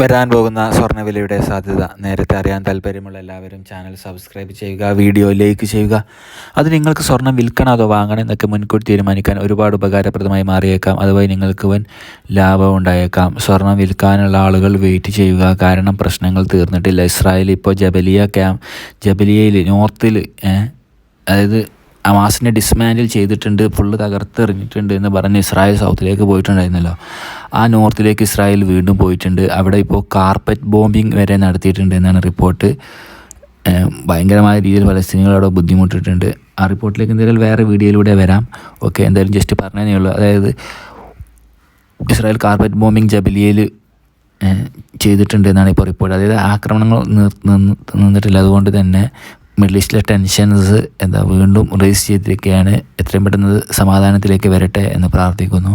വരാൻ പോകുന്ന സ്വർണ്ണവിലയുടെ സാധ്യത നേരത്തെ അറിയാൻ താല്പര്യമുള്ള എല്ലാവരും ചാനൽ സബ്സ്ക്രൈബ് ചെയ്യുക, വീഡിയോ ലൈക്ക് ചെയ്യുക. അത് നിങ്ങൾക്ക് സ്വർണ്ണം വിൽക്കണോ അതോ വാങ്ങണം എന്നൊക്കെ മുൻകൂട്ടി തീരുമാനിക്കാൻ ഒരുപാട് ഉപകാരപ്രദമായി മാറിയേക്കാം. അതുവഴി നിങ്ങൾക്ക് വൻ ലാഭം ഉണ്ടായേക്കാം. സ്വർണ്ണം വിൽക്കാനുള്ള ആളുകൾ വെയിറ്റ് ചെയ്യുക, കാരണം പ്രശ്നങ്ങൾ തീർന്നിട്ടില്ല. ഇസ്രായേൽ ഇപ്പോൾ ജബലിയയിൽ നോർത്തിൽ അതായത് ഹമാസിനെ ഡിസ്മാൻഡിൽ ചെയ്തിട്ടുണ്ട്, ഫുള്ള് തകർത്തെറിഞ്ഞിട്ടുണ്ട് എന്ന് പറഞ്ഞ് ഇസ്രായേൽ സൗത്തിലേക്ക് പോയിട്ടുണ്ടായിരുന്നല്ലോ. ആ നോർത്തിലേക്ക് ഇസ്രായേൽ വീണ്ടും പോയിട്ടുണ്ട്. അവിടെ ഇപ്പോൾ കാർപ്പറ്റ് ബോംബിംഗ് വരെ നടത്തിയിട്ടുണ്ട് എന്നാണ് റിപ്പോർട്ട്. ഭയങ്കരമായ രീതിയിൽ പലസ്തീനികൾ അവിടെ ബുദ്ധിമുട്ടിട്ടുണ്ട്. ആ റിപ്പോർട്ടിലേക്ക് എന്തായാലും വേറെ വീഡിയോയിലൂടെ വരാം. ഓക്കെ, എന്തായാലും ജസ്റ്റ് പറഞ്ഞതേ ഉള്ളൂ. അതായത് ഇസ്രായേൽ കാർപ്പറ്റ് ബോംബിംഗ് ജബലിയയിൽ ചെയ്തിട്ടുണ്ട് എന്നാണ് ഇപ്പോൾ റിപ്പോർട്ട്. അതായത് ആക്രമണങ്ങൾ നിന്നിട്ടില്ല. അതുകൊണ്ട് തന്നെ മിഡിൽ ഈസ്റ്റിലെ ടെൻഷൻസ് വീണ്ടും റേസ് ചെയ്തിരിക്കുകയാണ്. എത്രയും പെട്ടെന്ന് സമാധാനത്തിലേക്ക് വരട്ടെ എന്ന് പ്രാർത്ഥിക്കുന്നു.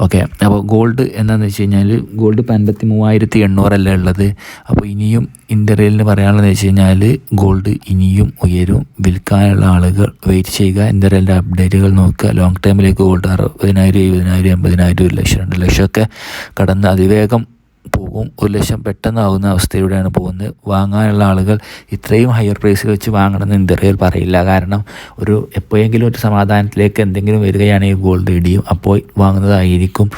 ഓക്കെ, അപ്പോൾ ഗോൾഡ് എന്താണെന്ന് വെച്ച് കഴിഞ്ഞാൽ ഗോൾഡ് ഇപ്പോൾ 53,800 ഉള്ളത്. അപ്പോൾ ഇനിയും ഇന്ത്യയിലിന് പറയാനുള്ളതെന്ന് വെച്ച് കഴിഞ്ഞാൽ ഗോൾഡ് ഇനിയും ഉയരും. വിൽക്കാനുള്ള ആളുകൾ വെയിറ്റ് ചെയ്യുക, ഇന്ത്യയിലെ അപ്ഡേറ്റുകൾ നോക്കുക. ലോങ് ടൈമിലേക്ക് ഗോൾഡ് 60,000, 70,000, 80,000, 1 ലക്ഷം, 2 ലക്ഷമൊക്കെ കടന്ന് അതിവേഗം പോകും. 1 ലക്ഷം പെട്ടെന്നാവുന്ന അവസ്ഥയിലൂടെയാണ് പോകുന്നത്. വാങ്ങാനുള്ള ആളുകൾ ഇത്രയും ഹയർ പ്രൈസിൽ വെച്ച് വാങ്ങണമെന്ന് ഇന്ത്യയിൽ പറയില്ല. കാരണം എപ്പോഴെങ്കിലും ഒരു സമാധാനത്തിലേക്ക് എന്തെങ്കിലും വരികയാണെങ്കിൽ ഗോൾഡ് ഇടിയും, അപ്പോൾ വാങ്ങുന്നതായിരിക്കും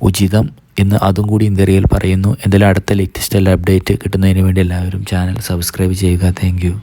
ഉചിതം എന്ന് അതും കൂടി ഇന്ത്യയിൽ പറയുന്നു. എന്തായാലും അടുത്ത ലേറ്റസ്റ്റ് അപ്ഡേറ്റ് കിട്ടുന്നതിന് വേണ്ടി എല്ലാവരും ചാനൽ സബ്സ്ക്രൈബ് ചെയ്യുക. Thank you.